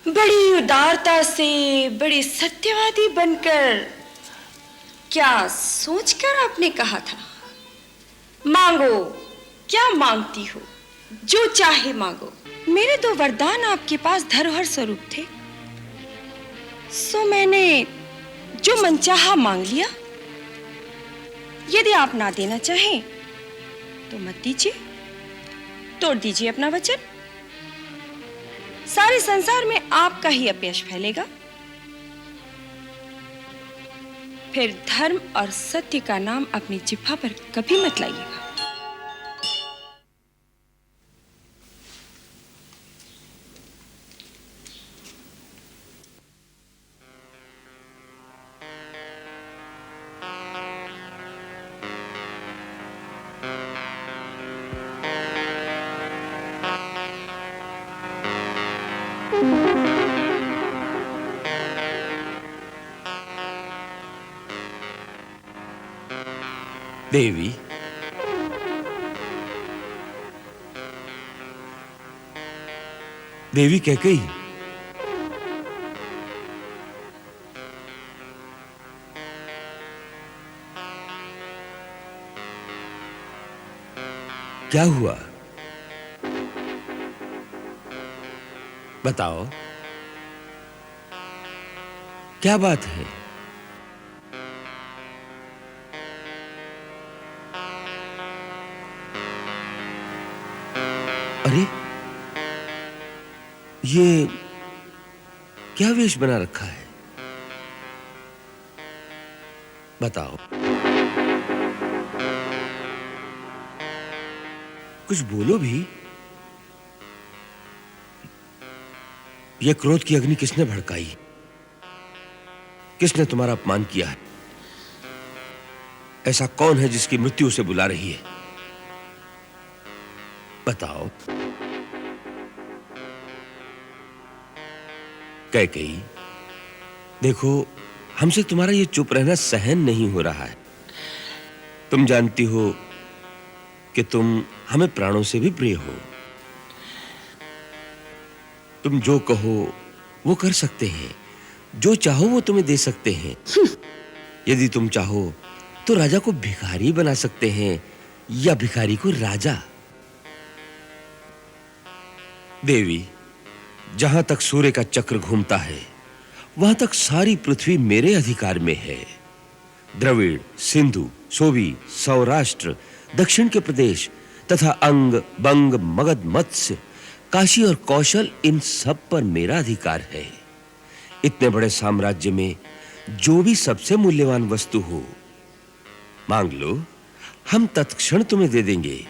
बड़ी उदारता से, बड़ी सत्यवादी बनकर, क्या सोचकर आपने कहा था? मांगो, क्या मांगती हो? जो चाहे मांगो। मेरे तो वरदान आपके पास धरोहर स्वरूप थे, सो मैंने जो मनचाहा मांग लिया। यदि आप ना देना चाहें तो मत दीजिए, तोड़ दीजिए अपना वचन। सारे संसार में आपका ही अपयश फैलेगा। फिर धर्म और सत्य का नाम अपनी जिह्वा पर कभी मत लाइएगा। देवी, देवी कैकेयी, क्या हुआ? बताओ, क्या बात है? अरे, ये क्या वेश बना रखा है? बताओ, कुछ बोलो भी। यह क्रोध की अग्नि किसने भड़काई? किसने तुम्हारा अपमान किया है? ऐसा कौन है जिसकी मृत्यु उसे बुला रही है? बताओ। कैकेयी, देखो, हमसे तुम्हारा ये चुप रहना सहन नहीं हो रहा है। तुम जानती हो कि तुम हमें प्राणों से भी प्रिय हो। तुम जो कहो वो कर सकते हैं, जो चाहो वो तुम्हें दे सकते हैं। यदि तुम चाहो तो राजा को भिखारी बना सकते हैं या भिखारी को राजा। देवी, जहां तक सूर्य का चक्र घूमता है वहां तक सारी पृथ्वी मेरे अधिकार में है। द्रविड़, सिंधु, सोवी, सौराष्ट्र, दक्षिण के प्रदेश तथा अंग, बंग, मगध, मत्स्य, काशी और कौशल, इन सब पर मेरा अधिकार है। इतने बड़े साम्राज्य में जो भी सबसे मूल्यवान वस्तु हो मांग लो, हम तत्क्षण तुम्हें दे देंगे।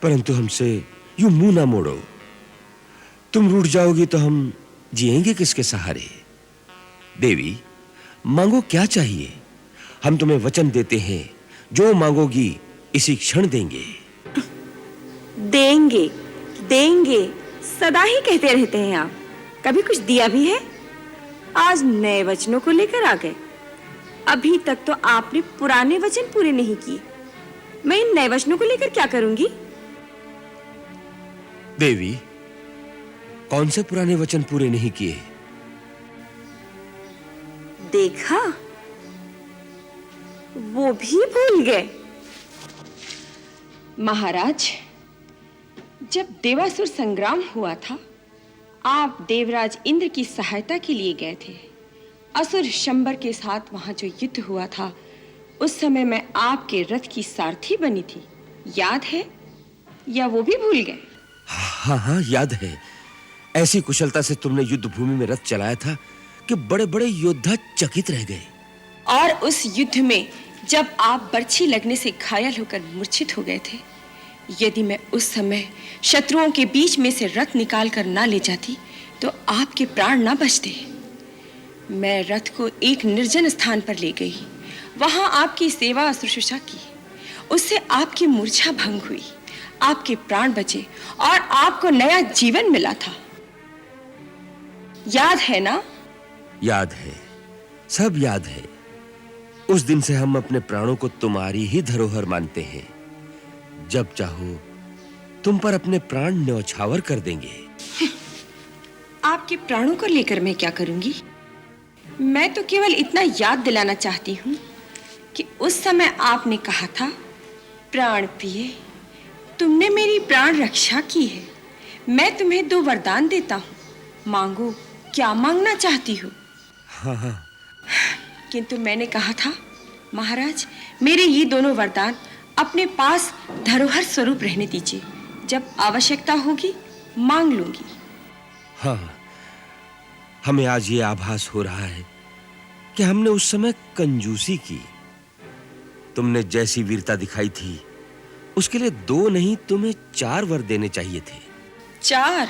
परंतु हमसे यूं मुंह ना मोड़ो। तुम रूठ जाओगी तो हम जिएंगे किसके सहारे? देवी, मांगो, क्या चाहिए? हम तुम्हें वचन देते हैं, जो मांगोगी इसी क्षण देंगे। देंगे, देंगे, सदा ही कहते रहते हैं आप। कभी कुछ दिया भी है? आज नए वचनों को लेकर आ गए। अभी तक तो आपने पुराने वचन पूरे नहीं किए। मैं इन नए वचनों को लेकर क्या करूंगी? देवी, कौन से पुराने वचन पूरे नहीं किए? देखा, वो भी भूल गए। महाराज, जब देवासुर संग्राम हुआ था, आप देवराज इंद्र की सहायता के लिए गए थे। असुर शंबर के साथ वहां जो युद्ध हुआ था, उस समय मैं आपके रथ की सारथी बनी थी। याद है या वो भी भूल गए? हाँ हाँ, याद है। ऐसी कुशलता से तुमने युद्ध भूमि में रथ चलाया था कि बड़े-बड़े योद्धा चकित रह गए। और उस युद्ध में जब आप बर्छी लगने से घायल होकर मूर्छित हो गए थे, यदि मैं उस समय शत्रुओं के बीच में से रथ निकाल कर ना ले जाती तो आपके प्राण ना बचते। मैं रथ को एक निर्जन स्थान पर ले गई, वहां आपकी सेवा शुश्रूषा की। उससे आपकी मूर्छा भंग हुई, आपके प्राण बचे और आपको नया जीवन मिला था। याद है ना? याद है, सब याद है। उस दिन से हम अपने प्राणों को तुम्हारी ही धरोहर मानते हैं। जब चाहो तुम पर अपने प्राण न्यौछावर कर देंगे। आप आपके प्राणों को लेकर मैं क्या करूंगी? मैं तो केवल इतना याद दिलाना चाहती हूँ कि उस समय आपने कहा था, प्राण प्रिय, तुमने मेरी प्राण रक्षा की है। मैं तुम्हें 2 वरदान देता हूँ, मांगो, क्या मांगना चाहती हो? हाँ। किंतु मैंने कहा था, महाराज, मेरे ये दोनों वरदान अपने पास धरोहर स्वरूप रहने दीजिए। जब आवश्यकता होगी मांग लूंगी। हाँ, हमें आज ये आभास हो रहा है कि हमने उस समय कंजूसी की। तुमने जैसी वीरता दिखाई थी, उसके लिए 2 नहीं, तुम्हें 4 वर देने चाहिए थे। 4?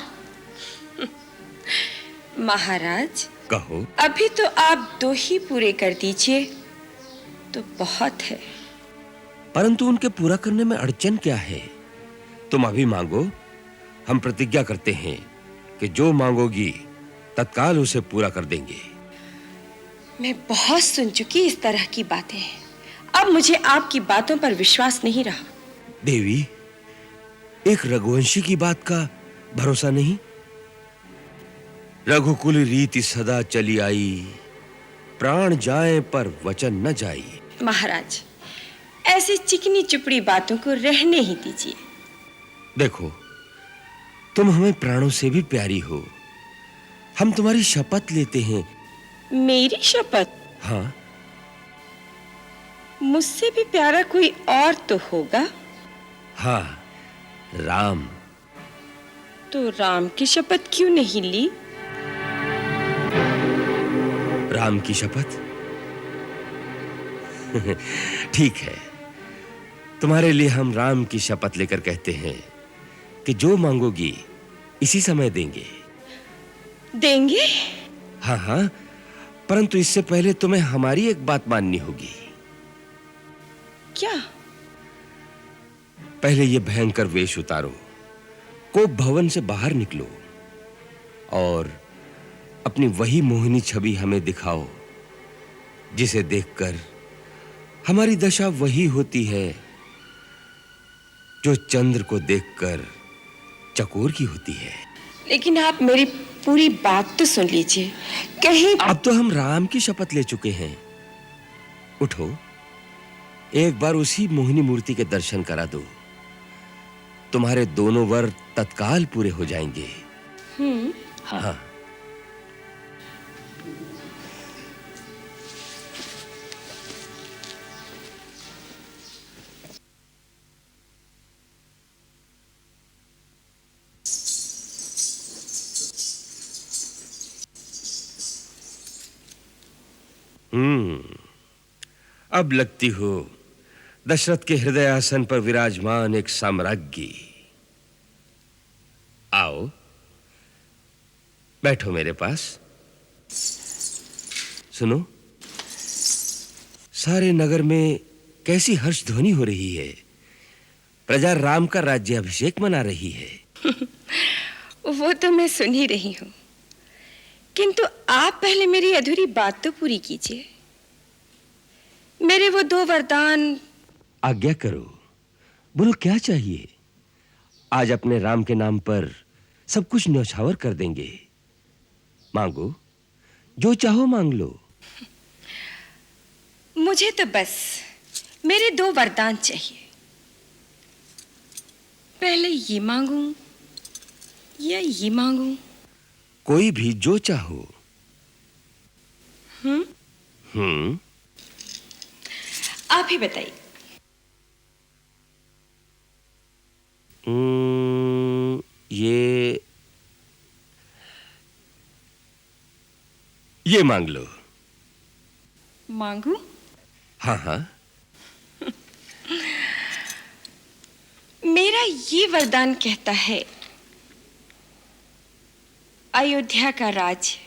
महाराज, कहो। अभी तो आप 2 ही पूरे कर दीजिए तो बहुत है। परंतु उनके पूरा करने में अड़चन क्या है? तुम अभी मांगो, हम प्रतिज्ञा करते हैं कि जो मांगोगी तत्काल उसे पूरा कर देंगे। मैं बहुत सुन चुकी इस तरह की बातें। अब मुझे आपकी बातों पर विश्वास नहीं रहा। देवी, एक रघुवंशी की बात का भरोसा नहीं? रघुकुल रीति सदा चली आई, प्राण जाए पर वचन न जाई। महाराज, ऐसी चिकनी चुपड़ी बातों को रहने ही दीजिए। देखो, तुम हमें प्राणों से भी प्यारी हो। हम तुम्हारी शपथ लेते हैं। मेरी शपथ? हाँ। मुझसे भी प्यारा कोई और तो होगा। हाँ, राम। तो राम की शपथ क्यों नहीं ली? राम की शपथ? ठीक है, तुम्हारे लिए हम राम की शपथ लेकर कहते हैं कि जो मांगोगी इसी समय देंगे। देंगे? हाँ हाँ, परंतु इससे पहले तुम्हें हमारी एक बात माननी होगी। क्या? पहले ये भयंकर वेश उतारो, कोप भवन से बाहर निकलो और अपनी वही मोहिनी छवि हमें दिखाओ जिसे देखकर हमारी दशा वही होती है जो चंद्र को देखकर चकोर की होती है। लेकिन आप मेरी पूरी बात तो सुन लीजिए। कहीं अब तो हम राम की शपथ ले चुके हैं। उठो, एक बार उसी मोहिनी मूर्ति के दर्शन करा दो। तुम्हारे दोनों वर तत्काल पूरे हो जाएंगे। हाँ। अब लगती हो दशरथ के हृदय आसन पर विराजमान एक साम्राज्ञी। आओ, बैठो मेरे पास। सुनो, सारे नगर में कैसी हर्ष ध्वनि हो रही है। प्रजा राम का राज्याभिषेक मना रही है। वो तो मैं सुन ही रही हूं, किंतु आप पहले मेरी अधूरी बात तो पूरी कीजिए। मेरे वो 2 वरदान। आज्ञा करो, बोलो क्या चाहिए। आज अपने राम के नाम पर सब कुछ न्यौछावर कर देंगे। मांगो, जो चाहो मांग लो। मुझे तो बस मेरे 2 वरदान चाहिए। पहले ये मांगूं या ये मांगूं? कोई भी, जो चाहो। आप ही बताइए। ये मांग लो। मांगू? हाँ हाँ। मेरा ये वरदान कहता है, अयोध्या का राज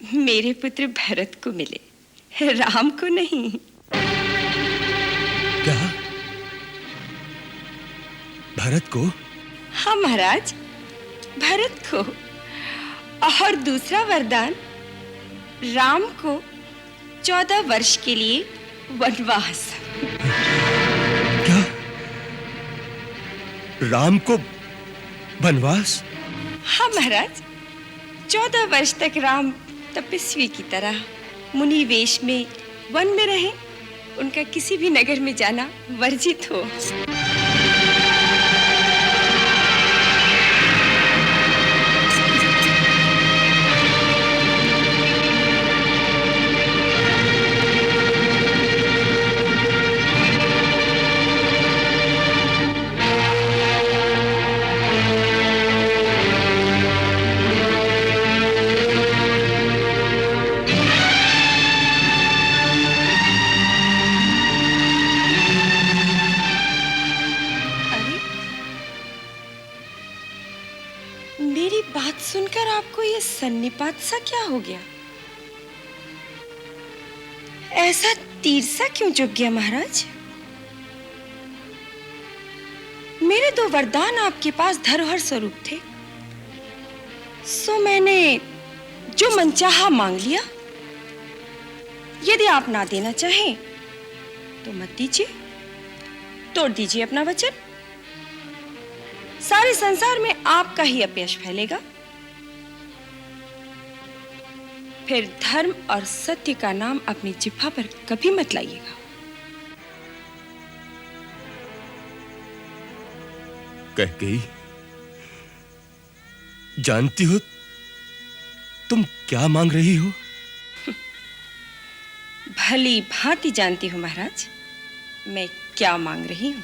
मेरे पुत्र भरत को मिले, राम को नहीं। क्या? भरत को? हाँ महाराज, भरत को। और दूसरा वरदान, राम को 14 वर्ष के लिए वनवास। क्या? राम को वनवास? हाँ महाराज, 14 वर्ष तक राम तपस्वी की तरह मुनि वेश में वन में रहे, उनका किसी भी नगर में जाना वर्जित हो। मेरी बात सुनकर आपको ये सन्निपात सा क्या हो गया? ऐसा तीर सा क्यों झुक गया महाराज? मेरे 2 वरदान आपके पास धरोहर स्वरूप थे, सो मैंने जो मनचाहा मांग लिया। यदि आप ना देना चाहें तो मत दीजिए, तोड़ दीजिए अपना वचन। सारे संसार में आपका ही अपयश फैलेगा। फिर धर्म और सत्य का नाम अपनी जिह्वा पर कभी मत लाइएगा। कह गई, जानती हो तुम क्या मांग रही हो? भली भांति जानती हूं महाराज, मैं क्या मांग रही हूं।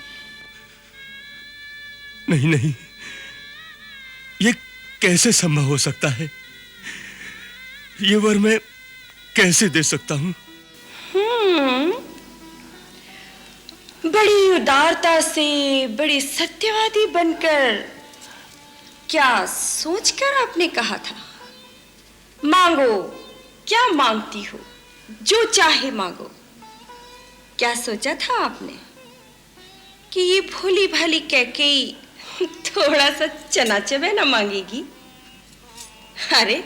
नहीं नहीं, ये कैसे संभव हो सकता है? ये वर मैं कैसे दे सकता हूं? बड़ी उदारता से, बड़ी सत्यवादी बनकर, क्या सोचकर आपने कहा था? मांगो, क्या मांगती हो, जो चाहे मांगो। क्या सोचा था आपने कि ये भोली भाली कैकेयी थोड़ा सा चना चबेना मांगेगी? अरे,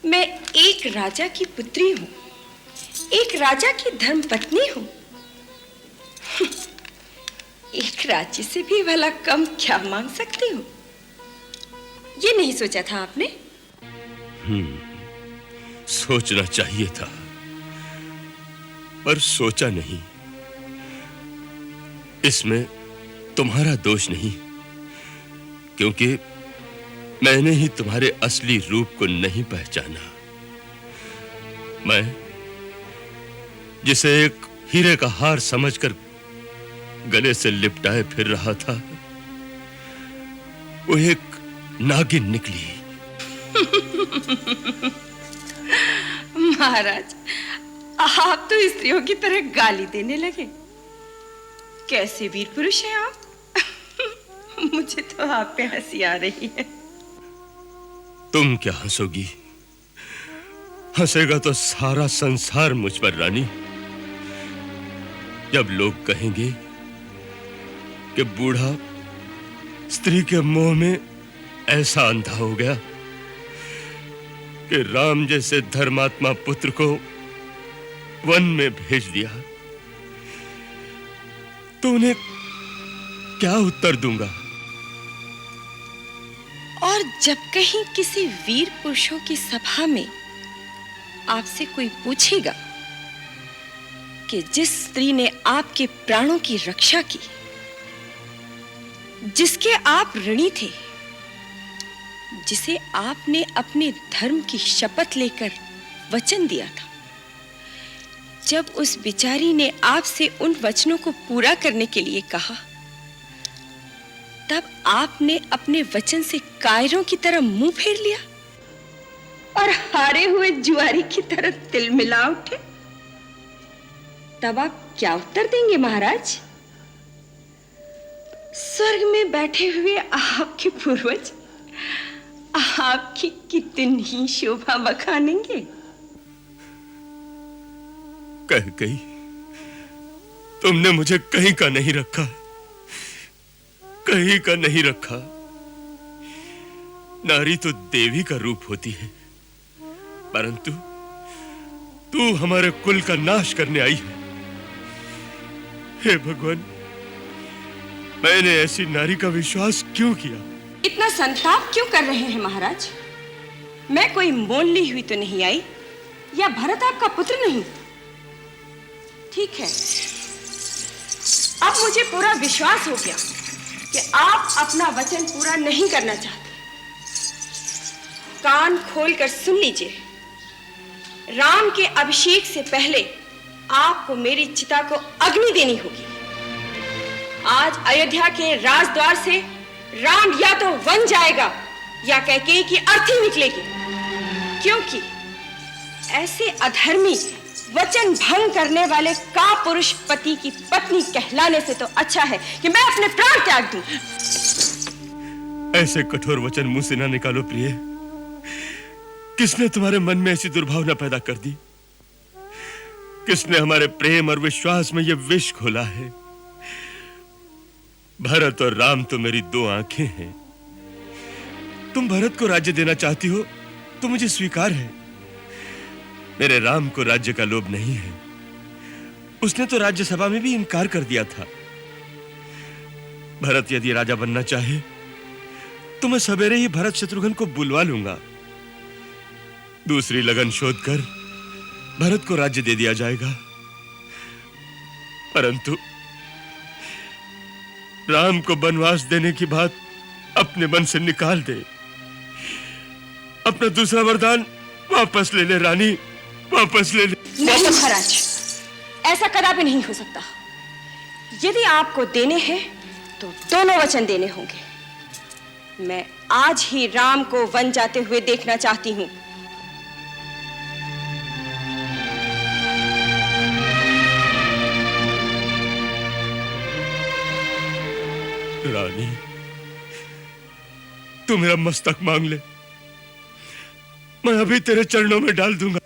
मैं एक राजा की पुत्री हूं, एक राजा की धर्मपत्नी हूं। एक राज्य से भी भला कम क्या मांग सकती हूं? ये नहीं सोचा था आपने? सोचना चाहिए था, पर सोचा नहीं। इसमें तुम्हारा दोष नहीं, क्योंकि मैंने ही तुम्हारे असली रूप को नहीं पहचाना। मैं जिसे एक हीरे का हार समझकर गले से लिपटाए फिर रहा था, वो एक नागिन निकली। महाराज, आप तो स्त्रियों की तरह गाली देने लगे। कैसे वीर पुरुष हैं आप? मुझे तो आप पे हंसी आ रही है। तुम क्या हंसोगी? हंसेगा तो सारा संसार मुझ पर रानी। जब लोग कहेंगे कि बूढ़ा स्त्री के मोह में ऐसा अंधा हो गया कि राम जैसे धर्मात्मा पुत्र को वन में भेज दिया, तो उन्हें क्या उत्तर दूंगा? और जब कहीं किसी वीर पुरुषों की सभा में आपसे कोई पूछेगा कि जिस स्त्री ने आपके प्राणों की रक्षा की, जिसके आप ऋणी थे, जिसे आपने अपने धर्म की शपथ लेकर वचन दिया था, जब उस बेचारी ने आपसे उन वचनों को पूरा करने के लिए कहा, तब आपने अपने वचन से कायरों की तरह मुंह फेर लिया और हारे हुए जुआरी की तरह तिल मिला उठे। तब आप क्या उत्तर देंगे महाराज? स्वर्ग में बैठे हुए आपके पूर्वज आपकी कितनी शोभा बखानेंगे। कह गई, तुमने मुझे कहीं का नहीं रखा, कहीं का नहीं रखा। नारी तो देवी का रूप होती है, परंतु तू हमारे कुल का नाश करने आई है। हे भगवान, मैंने ऐसी नारी का विश्वास क्यों किया? इतना संताप क्यों कर रहे हैं महाराज? मैं कोई मोल ली हुई तो नहीं आई, या भरत आपका पुत्र नहीं? ठीक है, अब मुझे पूरा विश्वास हो गया कि आप अपना वचन पूरा नहीं करना चाहते। कान खोलकर सुन लीजिए, राम के अभिषेक से पहले आपको मेरी चिता को अग्नि देनी होगी। आज अयोध्या के राजद्वार से राम या तो वन जाएगा या कैकेयी की अर्थी निकलेगी, क्योंकि ऐसे अधर्मी वचन भंग करने वाले का पुरुष पति की पत्नी कहलाने से तो अच्छा है कि मैं अपने प्राण त्याग दूं। ऐसे कठोर वचन मुंह से ना निकालो प्रिय। किसने तुम्हारे मन में ऐसी दुर्भावना पैदा कर दी? किसने हमारे प्रेम और विश्वास में यह विष घोला है? भरत और राम तो मेरी दो आंखें हैं। तुम भरत को राज्य देना चाहती हो तो मुझे स्वीकार है। मेरे राम को राज्य का लोभ नहीं है। उसने तो राज्यसभा में भी इनकार कर दिया था। भरत यदि राजा बनना चाहे तो मैं सवेरे ही भरत शत्रुघ्न को बुलवा लूंगा। दूसरी लगन शोध कर भरत को राज्य दे दिया जाएगा। परंतु राम को वनवास देने की बात अपने मन से निकाल दे। अपना दूसरा वरदान वापस ले ले रानी, वापस ले ले। नहीं महाराज, ऐसा कदापि नहीं हो सकता। यदि आपको देने हैं तो दोनों वचन देने होंगे। मैं आज ही राम को वन जाते हुए देखना चाहती हूं। रानी, तू मेरा मस्तक मांग ले, मैं अभी तेरे चरणों में डाल दूंगा।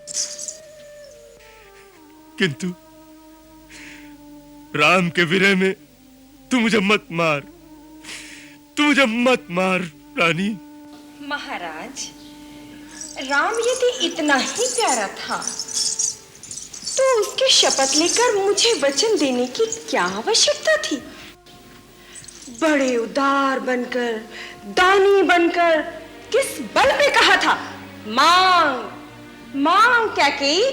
किंतु राम के विरह में तू मुझे मत मार, तू मुझे मत मार रानी। महाराज, राम यदि इतना ही प्यारा था तो उसके शपथ लेकर मुझे वचन देने की क्या आवश्यकता थी? बड़े उदार बनकर, दानी बनकर किस बल पे कहा था, मांग मांग कैकेयी,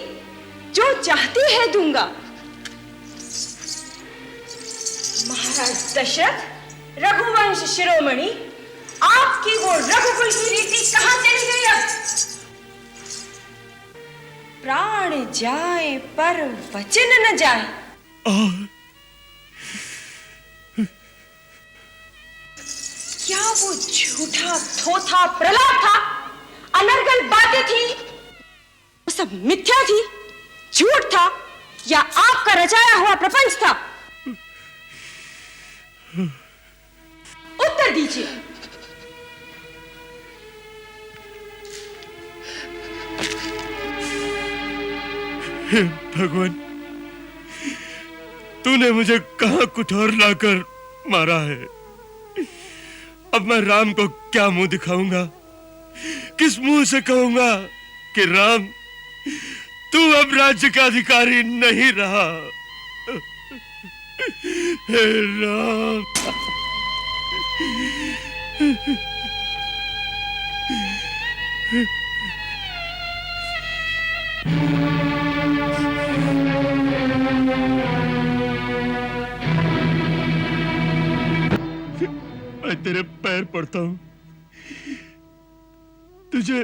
जो चाहती है दूंगा। महाराज दशरथ, रघुवंश शिरोमणि, आपकी वो रघुकुल की रीति कहां चली गई? अब प्राण जाए पर वचन न जाए। क्या वो झूठा थोथा प्रलाप था? अनर्गल बातें थी? वो सब मिथ्या थी, झूठ था, या आपका रचाया हुआ प्रपंच था? उत्तर दीजिए। हे भगवान, तूने मुझे कहां कुठार लाकर मारा है। अब मैं राम को क्या मुंह दिखाऊंगा? किस मुंह से कहूंगा कि राम, तू अब राज्य का अधिकारी नहीं रहा। हे राम, मैं तेरे पैर पड़ता हूं, तुझे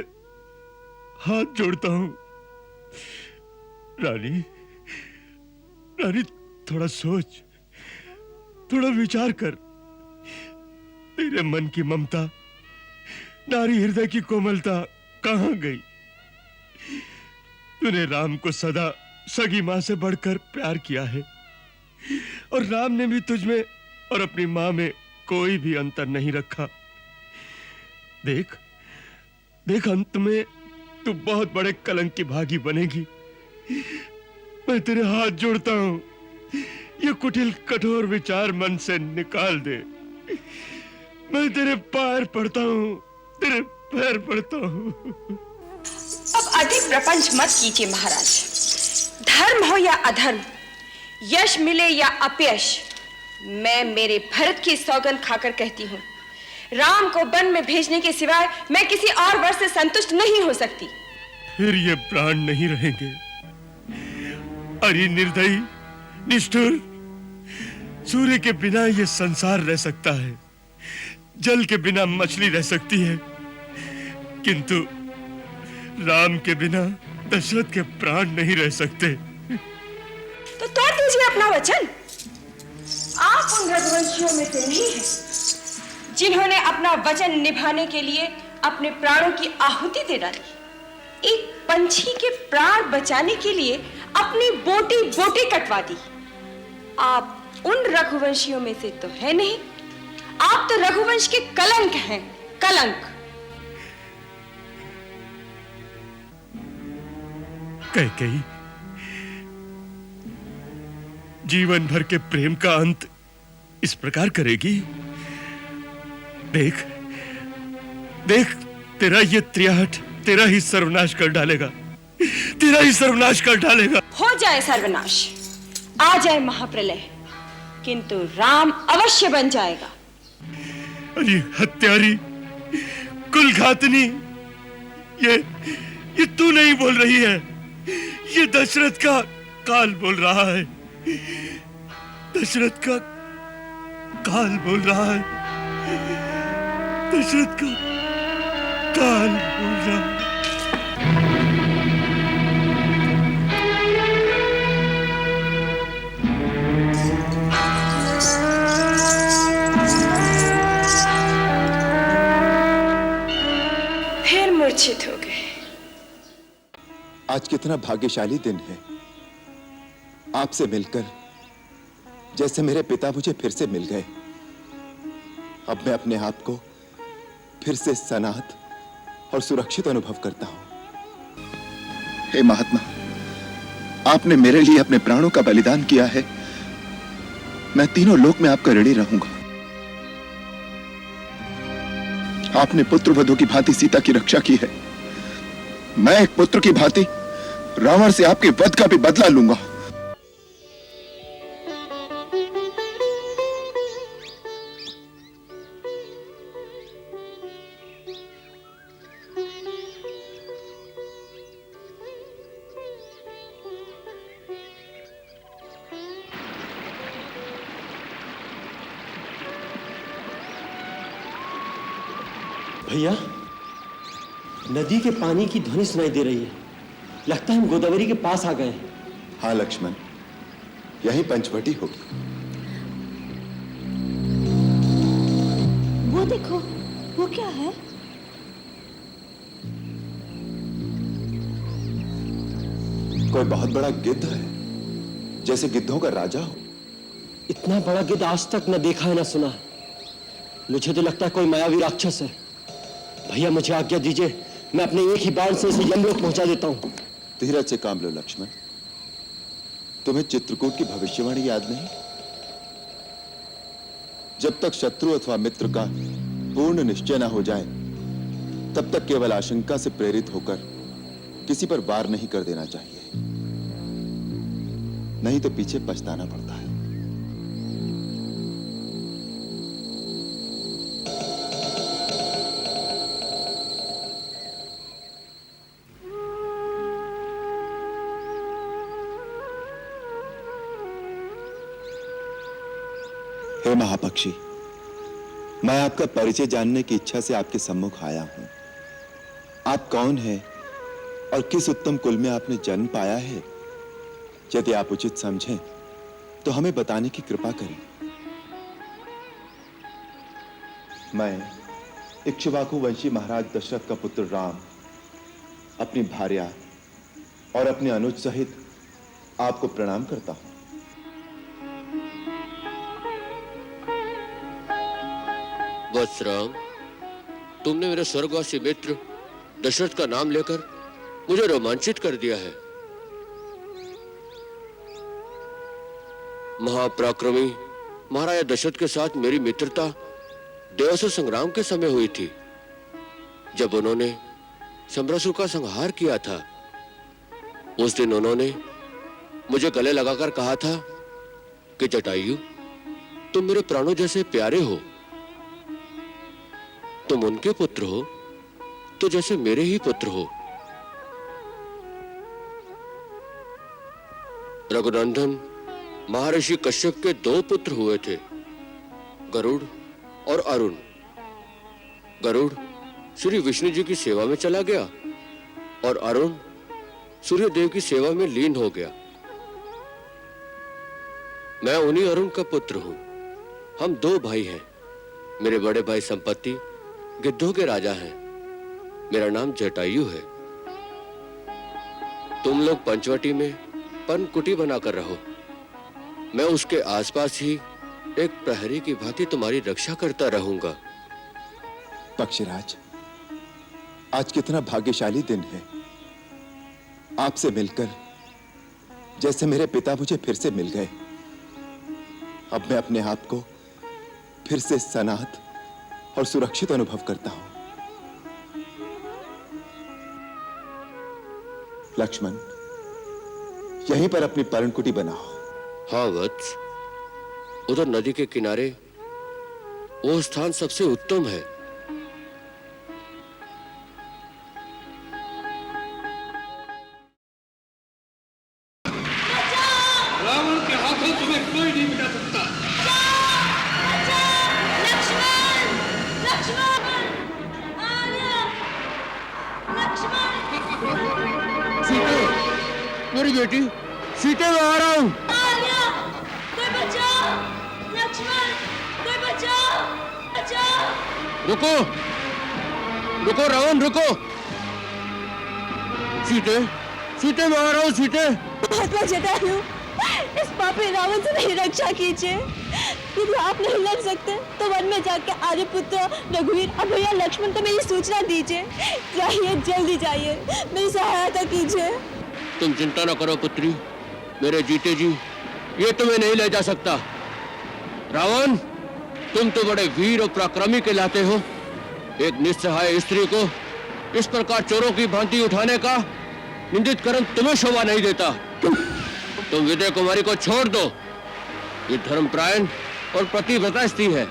हाथ जोड़ता हूं। रानी, रानी, थोड़ा सोच, थोड़ा विचार कर। तेरे मन की ममता, नारी हृदय की कोमलता कहां गई? तूने राम को सदा सगी मां से बढ़कर प्यार किया है, और राम ने भी तुझमें और अपनी मां में कोई भी अंतर नहीं रखा। देख देख, अंत में तू बहुत बड़े कलंक की भागी बनेगी। मैं तेरे हाथ जोड़ता हूं, ये कुटिल कठोर विचार मन से निकाल दे। मैं तेरे पैर पड़ता हूं, तेरे पैर पड़ता हूं। अब अधिक प्रपंच मत कीजिए महाराज। धर्म हो या अधर्म, यश मिले या अपयश, मैं मेरे भरत की सौगंध खाकर कहती हूं, राम को वन में भेजने के सिवाय मैं किसी और वर से संतुष्ट नहीं हो सकती। फिर ये प्राण नहीं रहेंगे। अरे निर्दयी, निष्ठुर, सूर्य के बिना ये संसार रह सकता है, जल के बिना मछली रह सकती है, किंतु राम के बिना दशरथ के प्राण नहीं रह सकते। तो तोड़ दीजिए अपना वचन। आप उन रघुवंशियों में से नहीं हैं जिन्होंने अपना वचन निभाने के लिए अपने प्राणों की आहुति दे डाली। एक पंछी के प्राण बचाने के लिए अपनी बोटी बोटी कटवा दी। आप उन रघुवंशियों में से तो है नहीं। आप तो रघुवंश के कलंक हैं, कलंक। कैकेयी, जीवन भर के प्रेम का अंत इस प्रकार करेगी? देख देख, तेरा ये त्रियाहट तेरा ही सर्वनाश कर डालेगा, तेरा ही सर्वनाश कर डालेगा। हो जाए सर्वनाश, आ जाए महाप्रलय, किंतु राम अवश्य बन जाएगा। अरे हत्यारी, कुलघातनी, ये तू नहीं बोल रही है, ये दशरथ का काल बोल रहा है। दशरथ का काल बोल रहा है। दशरथ का काल बोल रहा है। फिर मूर्छित हो गए। आज कितना भाग्यशाली दिन है, आपसे मिलकर जैसे मेरे पिता मुझे फिर से मिल गए। अब मैं अपने आप को फिर से सनात और सुरक्षित अनुभव करता हूं। हे महात्मा, आपने मेरे लिए अपने प्राणों का बलिदान किया है। मैं तीनों लोक में आपका ऋणी रहूंगा। आपने पुत्रवधू की भांति सीता की रक्षा की है। मैं एक पुत्र की भांति रावण से आपके वध का भी बदला लूंगा। भैया, नदी के पानी की ध्वनि सुनाई दे रही है। लगता है हम गोदावरी के पास आ गए हैं। हाँ लक्ष्मण, यही पंचवटी होगी। वो देखो, वो क्या है? कोई बहुत बड़ा गिद्ध है, जैसे गिद्धों का राजा हो। इतना बड़ा गिद्ध आज तक न देखा है न सुना है। मुझे तो लगता है कोई मायावी राक्षस है। भैया मुझे आज्ञा दीजिए, मैं अपने एक ही बाण से इसे यमलोक पहुंचा देता हूं। धीरज से काम लो लक्ष्मण। तुम्हें चित्रकूट की भविष्यवाणी याद नहीं? जब तक शत्रु अथवा मित्र का पूर्ण निश्चय न हो जाए, तब तक केवल आशंका से प्रेरित होकर किसी पर वार नहीं कर देना चाहिए, नहीं तो पीछे पछताना पड़ता है। हे महापक्षी, मैं आपका परिचय जानने की इच्छा से आपके सम्मुख आया हूं। आप कौन हैं और किस उत्तम कुल में आपने जन्म पाया है? यदि आप उचित समझें तो हमें बताने की कृपा करें। मैं इक्ष्वाकु वंशी महाराज दशरथ का पुत्र राम अपनी भार्या और अपने अनुज सहित आपको प्रणाम करता हूं। वत्स राम, तुमने मेरे स्वर्गवासी मित्र दशरथ का नाम लेकर मुझे रोमांचित कर दिया है। महापराक्रमी महाराजा दशरथ के साथ मेरी मित्रता देवासुर संग्राम के समय हुई थी, जब उन्होंने सम्रासुर का संहार किया था। उस दिन उन्होंने मुझे गले लगाकर कहा था कि जटायु, तुम मेरे प्राणों जैसे प्यारे हो। तुम उनके पुत्र हो तो जैसे मेरे ही पुत्र हो। रघुनंदन महर्षि कश्यप के 2 पुत्र हुए थे, गरुड़ और अरुण। गरुड़ श्री विष्णु जी की सेवा में चला गया और अरुण सूर्य देव की सेवा में लीन हो गया। मैं उन्हीं अरुण का पुत्र हूं। हम 2 भाई हैं। मेरे बड़े भाई संपत्ति गिद्धों के राजा हैं। मेरा नाम जटायु है। तुम लोग पंचवटी में पनकुटी बनाकर रहो। मैं उसके आसपास ही एक प्रहरी की भांति तुम्हारी रक्षा करता रहूंगा। पक्षीराज, आज कितना भाग्यशाली दिन है। आपसे मिलकर जैसे मेरे पिता मुझे फिर से मिल गए। अब मैं अपने आप को फिर से सनात और सुरक्षित अनुभव करता हूं। लक्ष्मण, यहीं पर अपनी पर्णकुटी बनाओ। हाँ वत्स, उधर नदी के किनारे वो स्थान सबसे उत्तम है। रावण के हाथों तुम्हें कोई नहीं मिटा सकता। लक्ष्मण! लक्ष्मण! आर्य! लक्ष्मण! सीते, मेरी बेटी सीते, मैं आ रहा हूं। आर्य! कोई बचाओ! लक्ष्मण! कोई बचाओ! बचाओ! रुको रुको रावण, रुको। सीते, सीते, मैं आ रहा हूं। सीते, महात्मा जटायु, इस पापी रावण से मेरी रक्षा कीजिए। यदि आप नहीं लड़ सकते तो वन में जाकर आर्यपुत्र रघुवीर और भैया लक्ष्मण को मेरी सूचना दीजिए। जाइए, जल्दी जाइए, मेरी सहायता कीजिए। तुम चिंता न करो पुत्री, मेरे जीते जी ये तुम्हें नहीं ले जा सकता। रावण, तुम तो बड़े वीर और पराक्रमी कहलाते हो। एक निस्सहाय स्त्री को इस प्रकार चोरों की भांति उठाने का निंदित कर्म तुम्हें शोभा नहीं देता। तुम विजय कुमारी को छोड़ दो। ये धर्मपरायण और पतिव्रता स्त्री है।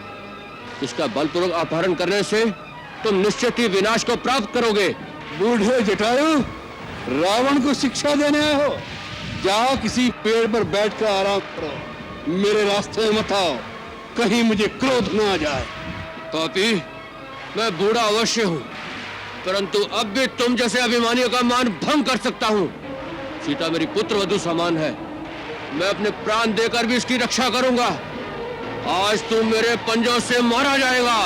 इसका बलपूर्वक अपहरण करने से तुम निश्चित ही विनाश को प्राप्त करोगे। बूढ़े जटायु, रावण को शिक्षा देने आए हो? जाओ किसी पेड़ पर बैठकर आराम करो। मेरे रास्ते में मत आओ, कहीं मुझे क्रोध न आ जाए। पापी, मैं बूढ़ा अवश्य हूँ, परंतु अब भी तुम जैसे अभिमानियों का मान भंग कर सकता हूँ। सीता मेरी पुत्र वधु समान है। मैं अपने प्राण देकर भी इसकी रक्षा करूंगा। आज तू मेरे पंजों से मारा जाएगा।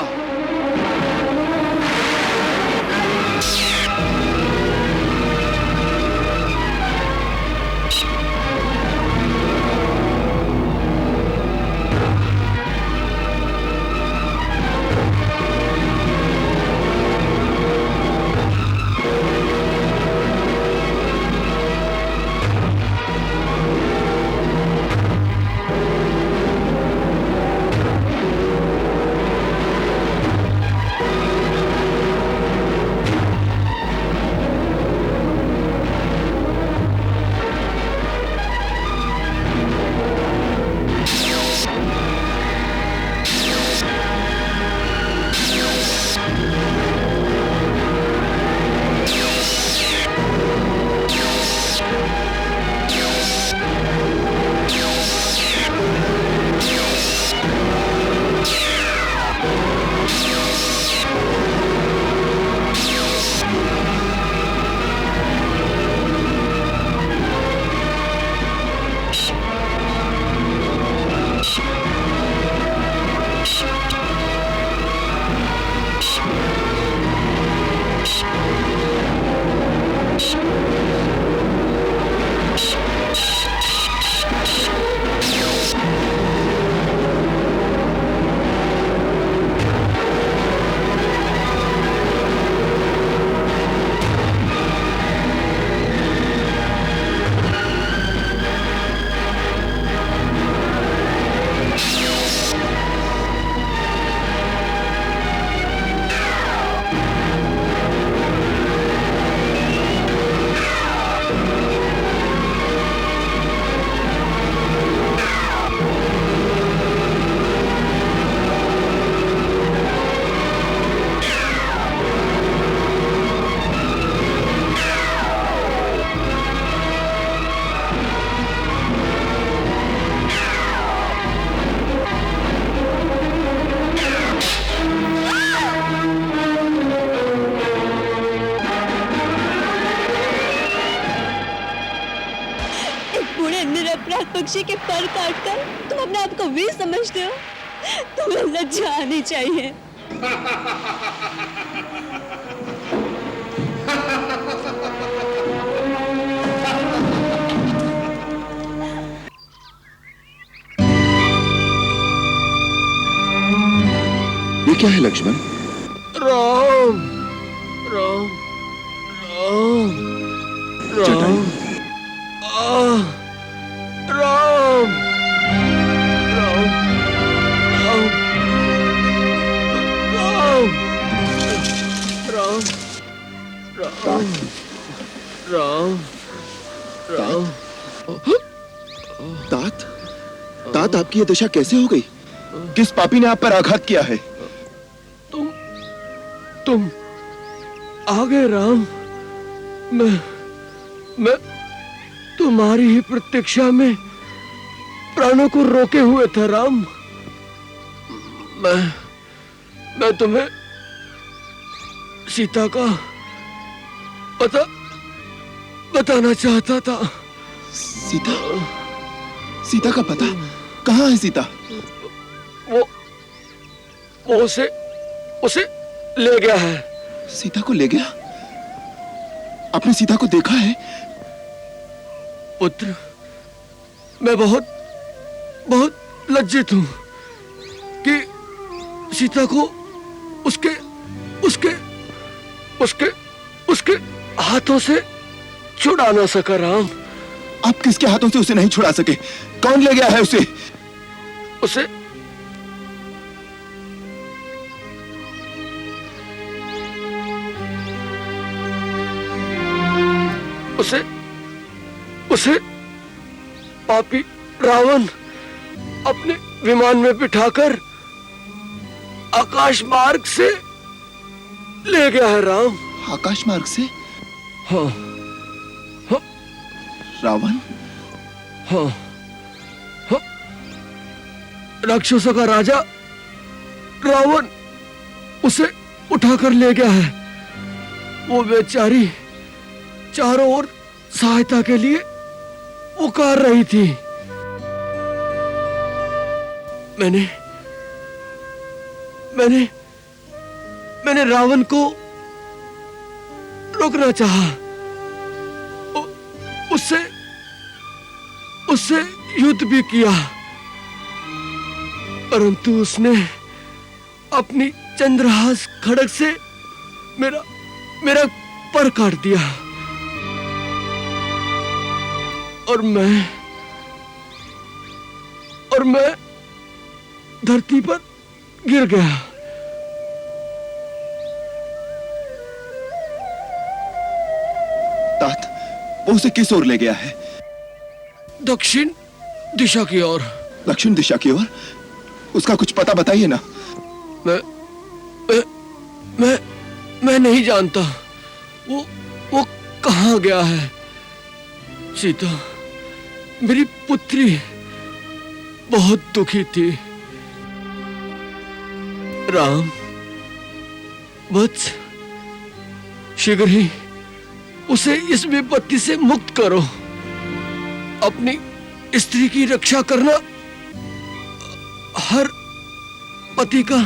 मेरे अपराध पक्षी के पर काटकर तुम अपने आप को वीर समझते हो? तुम्हें लज्जा आनी चाहिए। ये क्या है लक्ष्मण? राम राम राम जटायु, राम राम राम राम राम राम राम तात, तात आपकी ये दशा कैसे हो गई? किस पापी ने आप पर आघात किया है? तुम आ गए राम। मैं तुम्हारी ही प्रतीक्षा में प्राणों को रोके हुए था राम। मैं तुम्हें सीता का पता बताना चाहता था। सीता? सीता का पता? कहाँ है सीता? वो उसे ले गया है। सीता को ले गया? आपने सीता को देखा है? पुत्र, मैं बहुत बहुत लज्जित हूं कि सीता को उसके उसके उसके उसके हाथों से छुड़ा ना सका राम। आप किसके हाथों से उसे नहीं छुड़ा सके? कौन ले गया है उसे? उसे उसे उसे पापी रावण अपने विमान में बिठाकर आकाश मार्ग से ले गया है राम। आकाश मार्ग से? हाँ हाँ रावण? हाँ हाँ, राक्षसों का राजा रावण उसे उठाकर ले गया है। वो बेचारी चारों ओर सहायता के लिए पुकार रही थी। मैंने मैंने मैंने रावण को रोकना चाहा, उससे उससे युद्ध भी किया, परंतु उसने अपनी चंद्रहास खड्ग से मेरा पर काट दिया और मैं धरती पर गिर गया। तात, वो उसे किस ओर ले गया है? दक्षिण दिशा की ओर। दक्षिण दिशा की ओर? उसका कुछ पता बताइए ना। मैं नहीं जानता वो कहाँ गया है। सीता, मेरी पुत्री बहुत दुखी थी। राम, वत्स, शीघ्र ही उसे इस विपत्ति से मुक्त करो। अपनी स्त्री की रक्षा करना हर पति का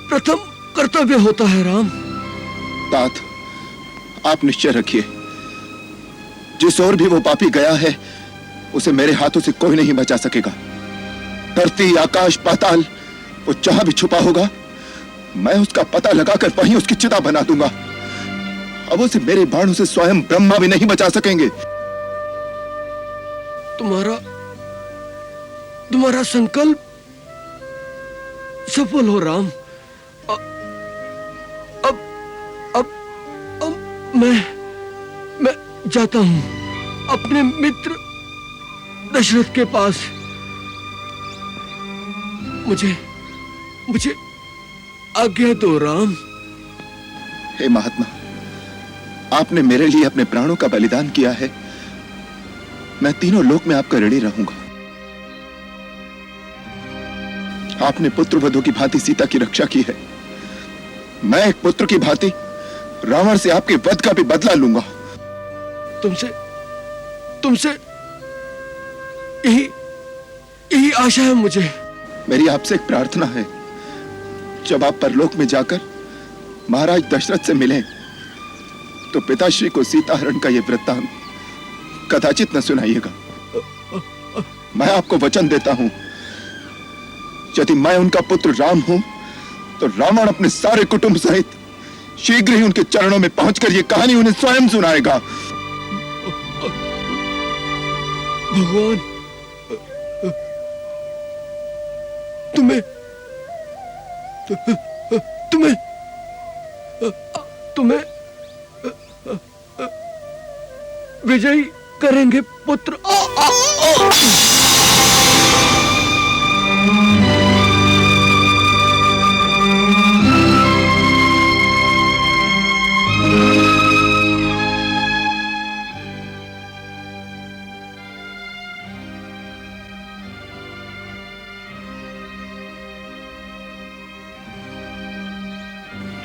प्रथम कर्तव्य होता है राम। तात, आप निश्चय रखिए, जिस ओर भी वो पापी गया है उसे मेरे हाथों से कोई नहीं बचा सकेगा। धरती, आकाश, पाताल, वो जहां भी छुपा होगा मैं उसका पता लगाकर वहीं उसकी चिता बना दूंगा। अब उसे मेरे बाणों से स्वयं ब्रह्मा भी नहीं बचा सकेंगे। तुम्हारा संकल्प सफल हो राम। अब मैं जाता हूं अपने मित्र दशरथ के पास। मुझे आज्ञा दो राम। हे महात्मा, आपने मेरे लिए अपने प्राणों का बलिदान किया है। मैं तीनों लोक में आपका ऋणी रहूंगा। आपने पुत्र वधू की भांति सीता की रक्षा की है। मैं एक पुत्र की भांति रावण से आपके वध का भी बदला लूंगा। तुमसे यही आशा है मुझे। मेरी आपसे एक प्रार्थना है, जब आप परलोक में जाकर महाराज दशरथ से मिलें तो पिताश्री को सीता हरण का यह वृत्तांत कदाचित न सुनाइएगा। मैं आपको वचन देता हूं, यदि मैं उनका पुत्र राम हूं तो रावण अपने सारे कुटुंब सहित शीघ्र ही उनके चरणों में पहुंचकर यह कहानी उन्हें स्वयं सुनाएगा। भगवान तुम्हें विजयी करेंगे पुत्र।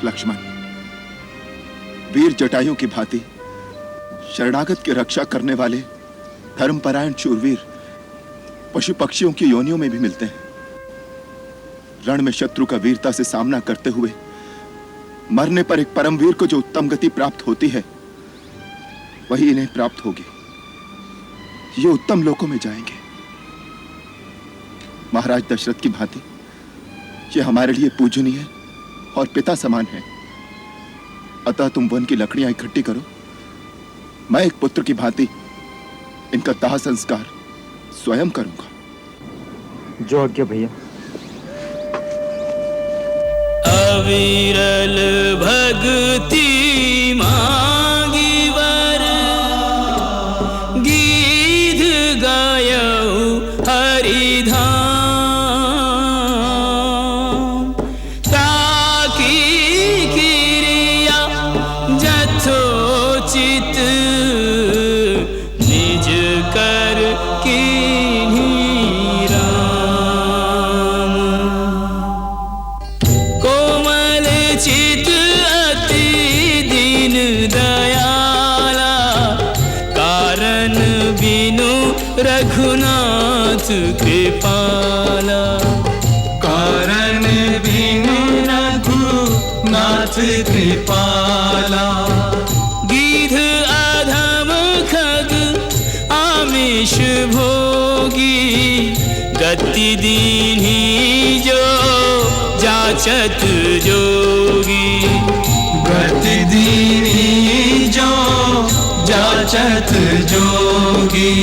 लक्ष्मण, वीर जटायु की भांति शरणागत की रक्षा करने वाले धर्मपरायण शूरवीर पशु पक्षियों की योनियों में भी मिलते हैं। रण में शत्रु का वीरता से सामना करते हुए मरने पर एक परमवीर को जो उत्तम गति प्राप्त होती है, वही इन्हें प्राप्त होगी। ये उत्तम लोकों में जाएंगे। महाराज दशरथ की भांति ये हमारे लिए पूजनीय और पिता समान है। अतः तुम वन की लकड़ियां इकट्ठी करो, मैं एक पुत्र की भांति इनका दाह संस्कार स्वयं करूंगा। जो आज्ञा भैया। अविरल भक्ति मांगी वर, गीत गायऊ हरिधाम। रघुनाथ कृपाला, कारण बिनु रघुनाथ कृपाला। गिध अधम खग आमिष भोगी, गति दीन्ही जो जाचत जोगी। गति दीन्ही जो जाचत जोगी।